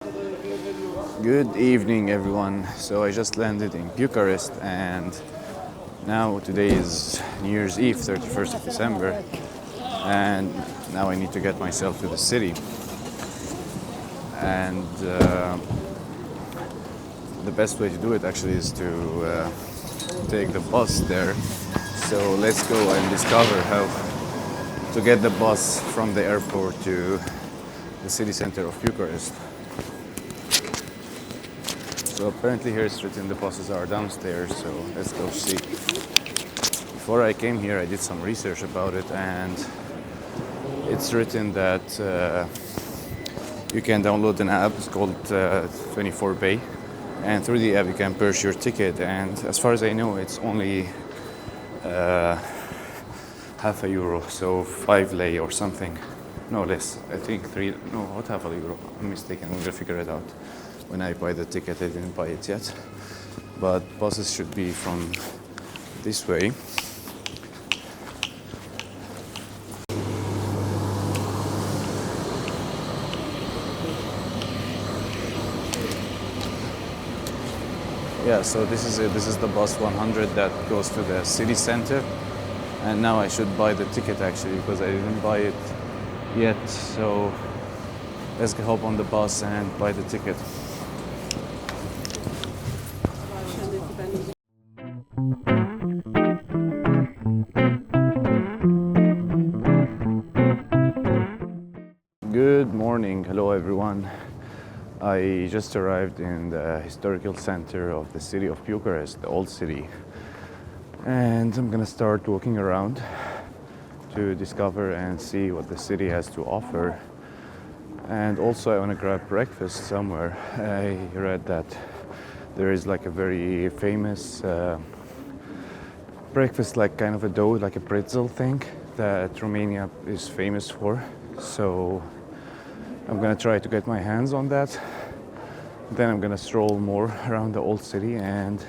Good evening, everyone. So I just landed in Bucharest, and now today is New Year's Eve, 31st of December, and now I need to get myself to the city. And the best way to do it actually is to take the bus there. So let's go and discover how to get the bus from the airport to the city center of Bucharest. So apparently here it's written the buses are downstairs, so let's go see. Before I came here I did some research about it, and it's written that you can download an app, it's called 24 Bay, and through the app you can purchase your ticket, and as far as I know it's only half a euro, so 5 lei or something. No, less, I think 3, no, not half a euro, I'm mistaken, I'm gonna figure it out. When I buy the ticket, I didn't buy it yet, but buses should be from this way. Yeah, so this is it. This is the bus 100 that goes to the city center, and now I should buy the ticket actually because I didn't buy it yet. So let's hop on the bus and buy the ticket. Good morning, hello everyone. I just arrived in the historical center of the city of Bucharest, the old city, and I'm gonna start walking around to discover and see what the city has to offer. And also I want to grab breakfast somewhere. I read that there is like a very famous breakfast, like kind of a dough, like a pretzel thing that Romania is famous for. So I'm gonna try to get my hands on that. Then I'm gonna stroll more around the old city and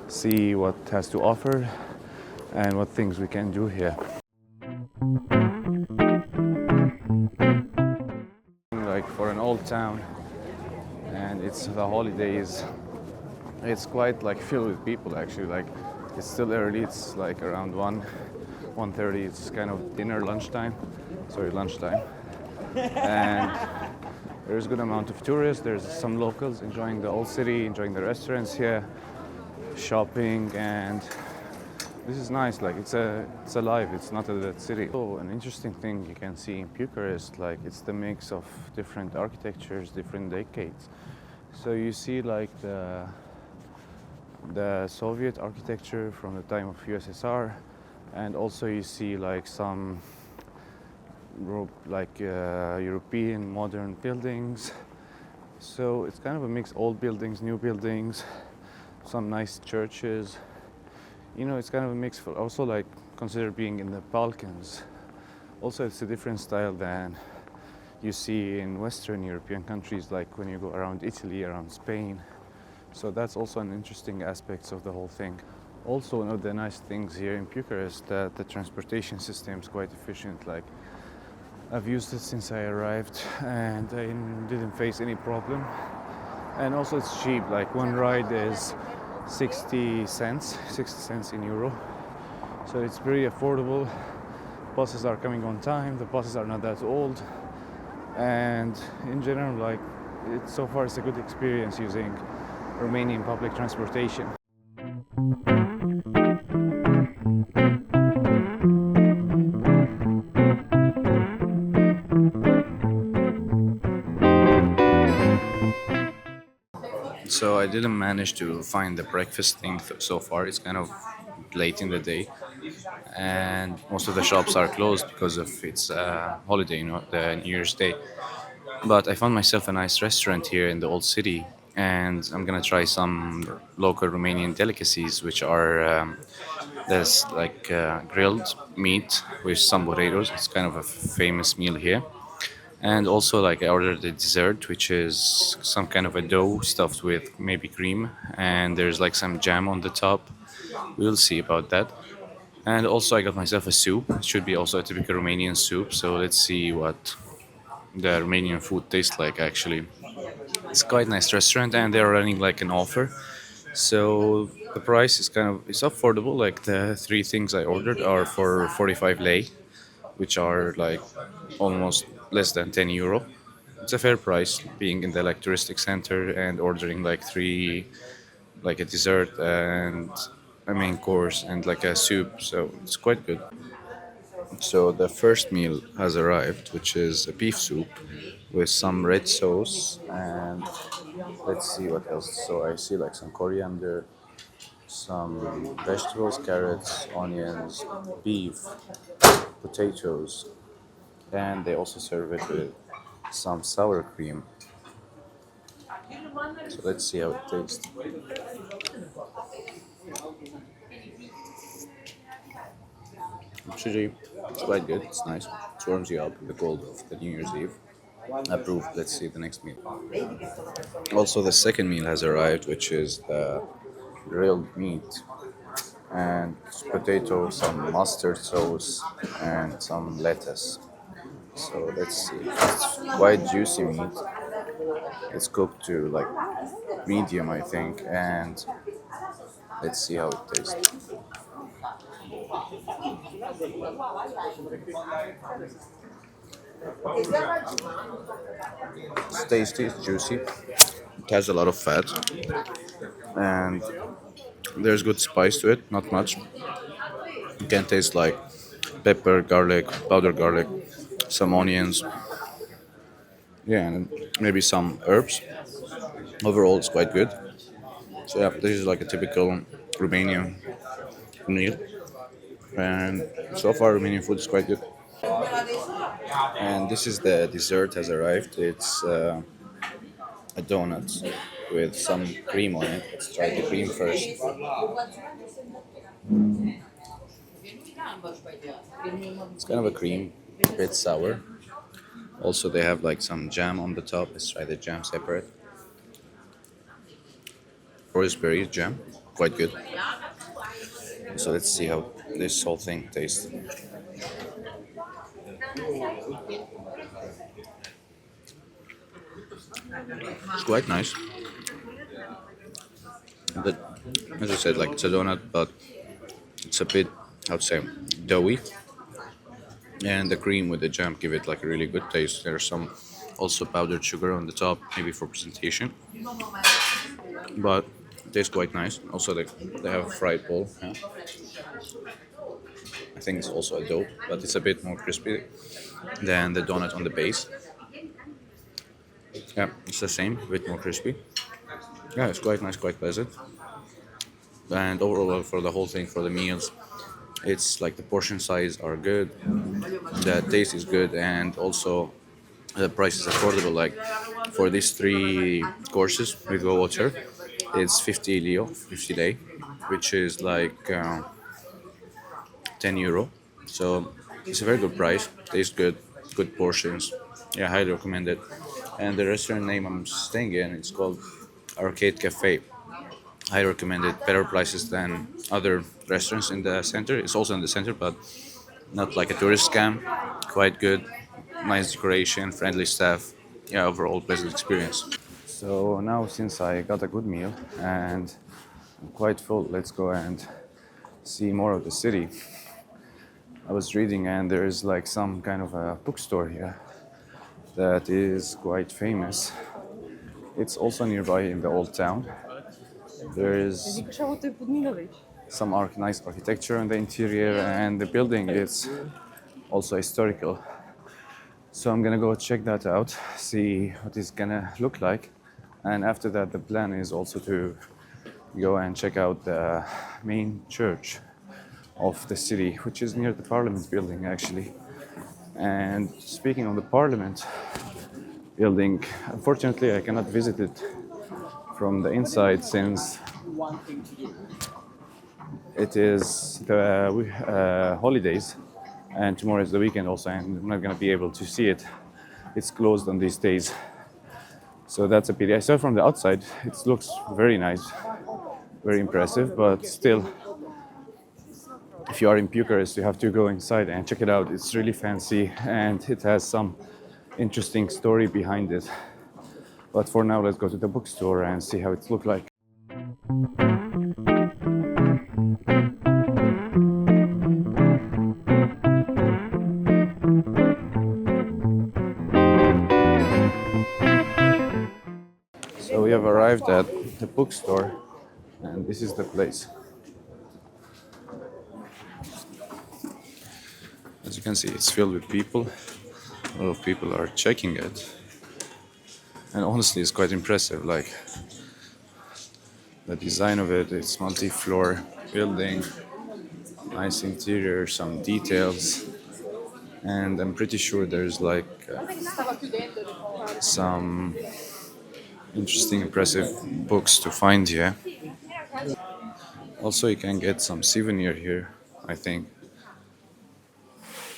see what it has to offer and what things we can do here. Like for an old town, and it's the holidays, it's quite like filled with people actually. Like it's still early, it's like around 1:30, it's kind of lunchtime, and there's a good amount of tourists. There's some locals enjoying the old city, enjoying the restaurants here, shopping, and this is nice. Like it's alive. It's not a dead city. So an interesting thing you can see in Bucharest, like it's the mix of different architectures, different decades. So you see like the Soviet architecture from the time of USSR, and also you see like some European modern buildings. So it's kind of a mix, old buildings, new buildings, some nice churches. You know, it's kind of a mix. For also, like, consider being in the Balkans. Also, it's a different style than you see in Western European countries, like when you go around Italy, around Spain. So that's also an interesting aspect of the whole thing. Also, one of the nice things here in Bucharest, that the transportation system is quite efficient. Like, I've used it since I arrived and I didn't face any problem. And also it's cheap, like one ride is 60 cents in euro. So it's pretty affordable. Buses are coming on time, the buses are not that old. And in general, like so far it's a good experience using Romanian public transportation. So I didn't manage to find the breakfast thing so far. It's kind of late in the day, and most of the shops are closed because of its holiday, the New Year's Day. But I found myself a nice restaurant here in the old city, and I'm gonna try some local Romanian delicacies, which are there's like grilled meat with some potatoes. It's kind of a famous meal here. And also, like, I ordered a dessert, which is some kind of a dough stuffed with maybe cream, and there's like some jam on the top. We'll see about that. And also, I got myself a soup. It should be also a typical Romanian soup. So let's see what the Romanian food tastes like actually. It's quite a nice restaurant, and they're running like an offer. So the price is kind of it's affordable. Like the three things I ordered are for 45 lei, which are like almost less than 10 euro. It's a fair price, being in the like touristic center and ordering like three, like a dessert and a main course and like a soup. So it's quite good. So the first meal has arrived, which is a beef soup with some red sauce, and let's see what else. So I see like some coriander, some vegetables, carrots, onions, beef, potatoes, and they also serve it with some sour cream. So let's see how it tastes. Actually, it's quite good. It's nice. It warms you up in the cold of the New Year's Eve. Approved. Let's see the next meal. Also, the second meal has arrived, which is the grilled meat and potato, some mustard sauce, and some lettuce. So let's see. It's quite juicy meat. It's cooked to like medium, I think, and let's see how it tastes. It's tasty, it's juicy. It has a lot of fat, and there's good spice to it. Not much. You can taste like pepper, garlic, powdered garlic, some onions, yeah, and maybe some herbs. Overall, it's quite good. So yeah, this is like a typical Romanian meal, and so far Romanian food is quite good. And this is the dessert has arrived. It's a donut with some cream on it. Let's try the cream first. It's kind of a cream, a bit sour. Also, they have like some jam on the top. Let's try the jam separate. Raspberry jam, quite good. So let's see how this whole thing tastes. It's quite nice. But as I said, like it's a donut, but it's a bit, how to say, doughy. And the cream with the jam give it like a really good taste. There's some also powdered sugar on the top, maybe for presentation. But it tastes quite nice. Also, they have a fried bowl. Yeah. I think it's also a dough, but it's a bit more crispy than the donut on the base. Yeah, it's the same, a bit more crispy. Yeah, it's quite nice, quite pleasant. And overall, for the whole thing, for the meals, it's like the portion size are good, the taste is good, and also the price is affordable. Like for these three courses with water, it's 50 leo, 50 lei, which is like 10 euro. So it's a very good price, tastes good, good portions. Yeah, highly recommend it. And the restaurant name I'm staying in, it's called Arcade Cafe. I recommend it. Better prices than other restaurants in the center. It's also in the center, but not like a tourist scam. Quite good, nice decoration, friendly staff. Yeah, overall pleasant experience. So now, since I got a good meal and I'm quite full, let's go and see more of the city. I was reading, and there is like some kind of a bookstore here that is quite famous. It's also nearby in the old town. There is some nice architecture in the interior, and the building is also historical. So I'm gonna go check that out, see what it's gonna look like, and after that, the plan is also to go and check out the main church of the city, which is near the Parliament building actually. And speaking of the Parliament building, unfortunately, I cannot visit it from the inside since it is the holidays, and tomorrow is the weekend also, and I'm not going to be able to see it. It's closed on these days, so that's a pity. I saw from the outside, it looks very nice, very impressive, but still, if you are in Bucharest, you have to go inside and check it out. It's really fancy, and it has some interesting story behind it. But for now, let's go to the bookstore and see how it looks like. So we have arrived at the bookstore, and this is the place. As you can see, it's filled with people. A lot of people are checking it. And honestly, it's quite impressive. Like, the design of it, it's multi-floor building, nice interior, some details. And I'm pretty sure there's like some interesting, impressive books to find here. Also, you can get some souvenir here, I think.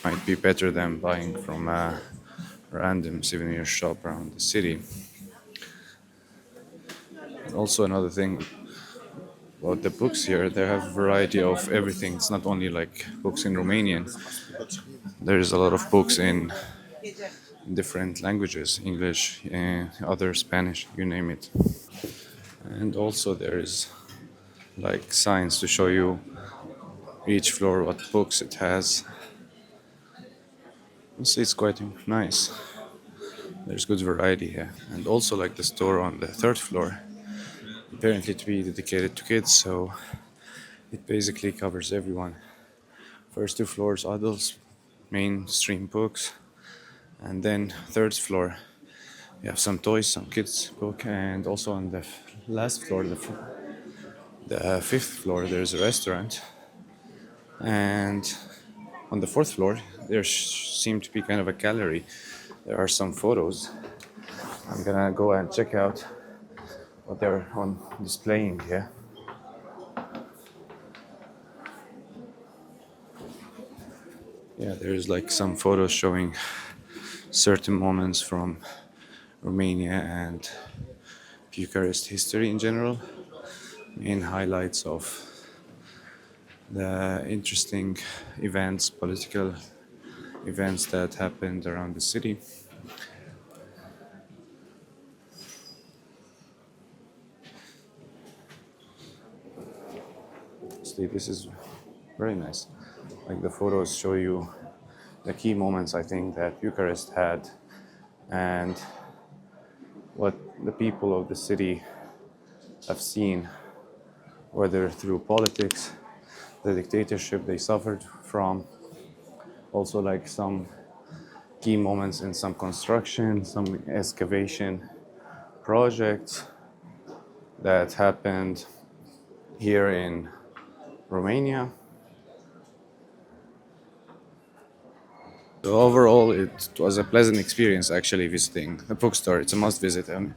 Might be better than buying from a random souvenir shop around the city. Also, another thing about the books here, they have a variety of everything. It's not only like books in Romanian. There's a lot of books in different languages, English, other Spanish, you name it. And also there is like signs to show you each floor what books it has. See, it's quite nice. There's good variety here. And also like the store on the third floor, apparently to be dedicated to kids, so it basically covers everyone. First two floors, adults, mainstream books, and then third floor, you have some toys, some kids book, and also on the last floor, the fifth floor, there's a restaurant, and on the fourth floor, there seemed to be kind of a gallery. There are some photos. I'm gonna go and check out what they're on displaying here. Yeah, there's like some photos showing certain moments from Romania and Bucharest history in general. Main highlights of the interesting events, political events that happened around the city. See, this is very nice. Like the photos show you the key moments I think that Bucharest had and what the people of the city have seen, whether through politics, the dictatorship they suffered from, also like some key moments in some construction, some excavation projects that happened here in Romania. So overall, it was a pleasant experience actually visiting the bookstore. It's a must visit, to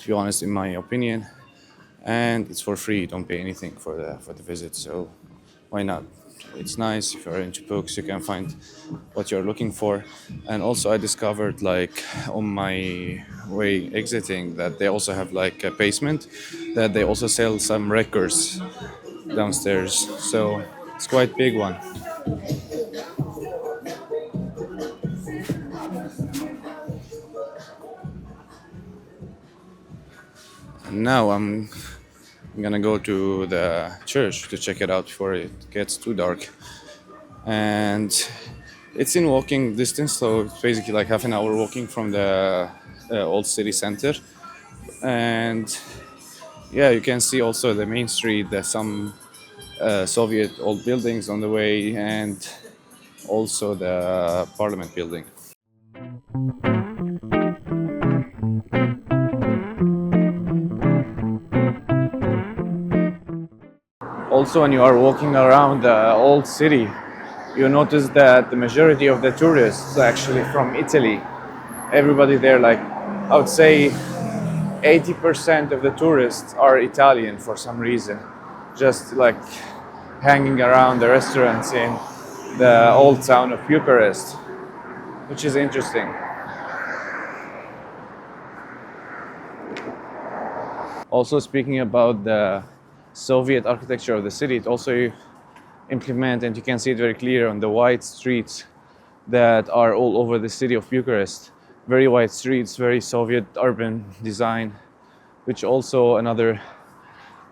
be honest, in my opinion. And it's for free. You don't pay anything for the visit. So why not? It's nice. If you're into books, you can find what you're looking for. And also, I discovered like on my way exiting that they also have like a basement that they also sell some records downstairs. So it's quite big one. Now I'm gonna go to the church to check it out before it gets too dark. And it's in walking distance, so it's basically like half an hour walking from the old city center. And yeah, you can see also the main street. There's some Soviet old buildings on the way, and also the parliament building. Also, when you are walking around the old city, you notice that the majority of the tourists are actually from Italy. Everybody there, like I would say 80% of the tourists are Italian for some reason, just like hanging around the restaurants in the old town of Bucharest, which is interesting. Also, speaking about the Soviet architecture of the city, it also implement, and you can see it very clear on the wide streets that are all over the city of Bucharest. very wide streets, very Soviet urban design, which also another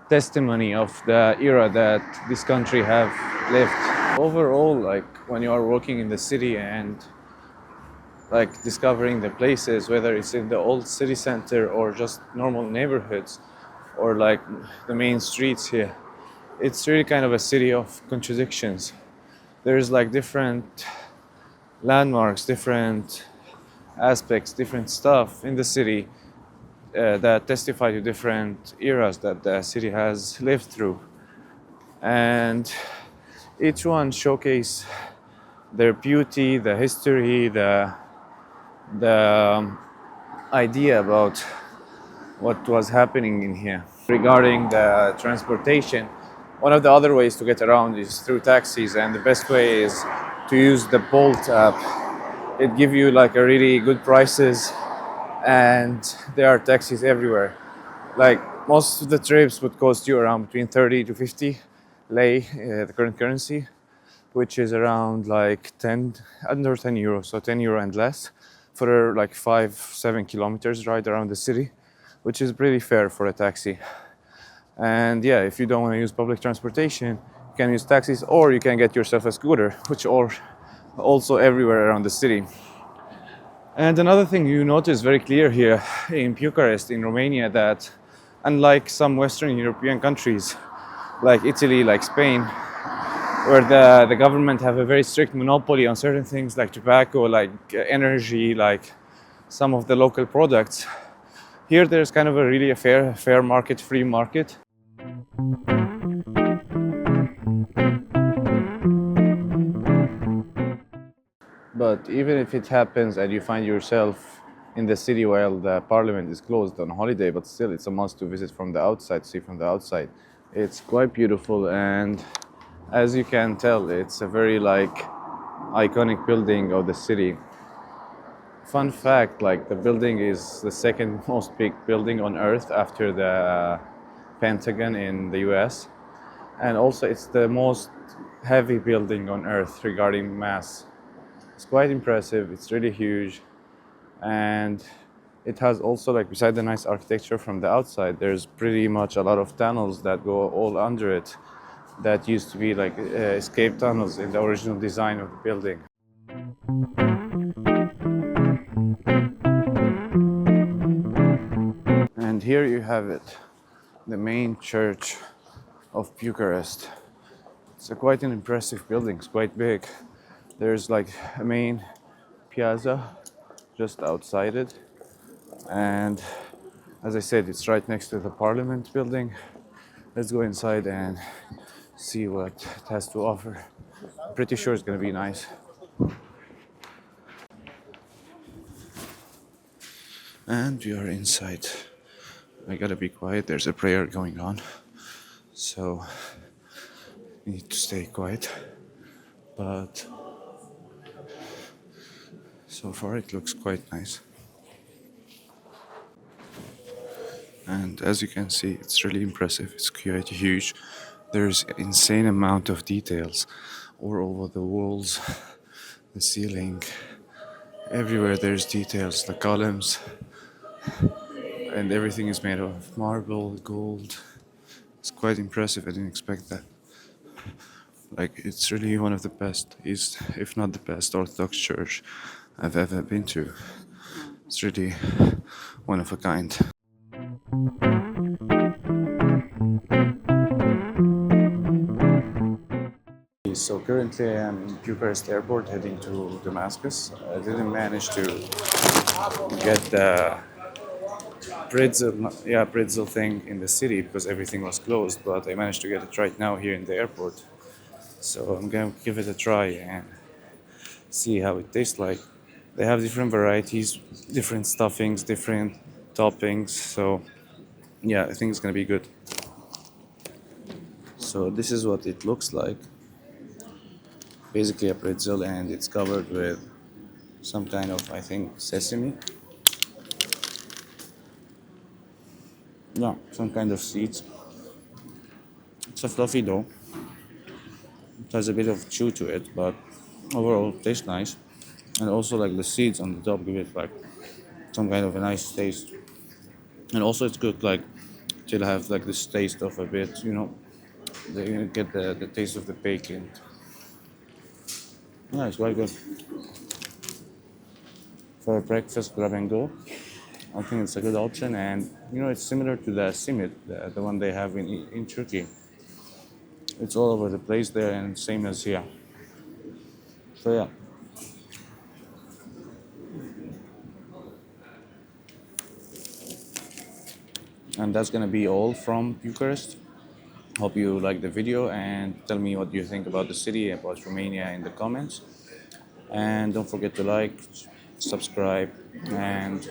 testimony of the era that this country have lived. Overall, like when you are walking in the city and like discovering the places, whether it's in the old city center or just normal neighborhoods or like the main streets here, it's really kind of a city of contradictions. There's like different landmarks, different aspects, different stuff in the city that testify to different eras that the city has lived through. And each one showcase their beauty, the history, the idea about what was happening in here. Regarding the transportation, one of the other ways to get around is through taxis, and the best way is to use the Bolt app. It gives you like a really good prices, and there are taxis everywhere. Like most of the trips would cost you around between 30 to 50 lei, the current currency, which is around like 10, under 10 euros, so 10 euro and less for like 5-7 kilometers ride around the city, which is pretty fair for a taxi. And yeah, if you don't want to use public transportation, you can use taxis, or you can get yourself a scooter, which are also everywhere around the city. And another thing you notice very clear here in Bucharest, in Romania, that unlike some Western European countries, like Italy, like Spain, where the government have a very strict monopoly on certain things like tobacco, like energy, like some of the local products. Here there's kind of a really fair market, free market. But even if it happens and you find yourself in the city while the parliament is closed on holiday, but still it's a must to visit from the outside, see from the outside. It's quite beautiful, and as you can tell, it's a very like iconic building of the city. Fun fact, like the building is the second most big building on earth after the Pentagon in the US, and also it's the most heavy building on earth regarding mass. It's quite impressive, it's really huge, and it has also, like, beside the nice architecture from the outside, there's pretty much a lot of tunnels that go all under it that used to be like escape tunnels in the original design of the building. And here you have it, the main church of Bucharest. It's quite an impressive building, it's quite big. There's like a main piazza just outside it, and as I said, it's right next to the parliament building. Let's go inside and see what it has to offer. I'm pretty sure it's gonna be nice. And we are inside. I gotta be quiet, there's a prayer going on, so I need to stay quiet. But so far it looks quite nice. And as you can see, it's really impressive, it's quite huge. There's an insane amount of details all over the walls, the ceiling, everywhere there's details, the columns, and everything is made of marble, gold. It's quite impressive, I didn't expect that. Like, it's really one of the best, if not the best, Orthodox church I've ever been to. It's really one of a kind. So currently I'm in Bucharest airport heading to Damascus. I didn't manage to get the pretzel thing in the city because everything was closed, but I managed to get it right now here in the airport. So I'm gonna give it a try and see how it tastes like. They have different varieties, different stuffings, different toppings, so yeah, I think it's gonna be good. So this is what it looks like. Basically a pretzel, and it's covered with some kind of, I think, sesame. Yeah, some kind of seeds. It's a fluffy dough. It has a bit of chew to it, but overall it tastes nice. And also like the seeds on the top give it like some kind of a nice taste. And also it's cooked like till have like this taste of a bit, they get the taste of the bacon. Yeah, it's quite good. For breakfast grab and go, I think it's a good option, and it's similar to the simit, the one they have in Turkey. It's all over the place there and same as here. So yeah. And that's gonna be all from Bucharest. Hope you like the video and tell me what you think about the city, about Romania in the comments. And don't forget to like, subscribe, and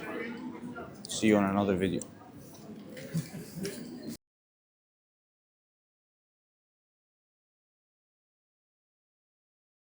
see you on another video.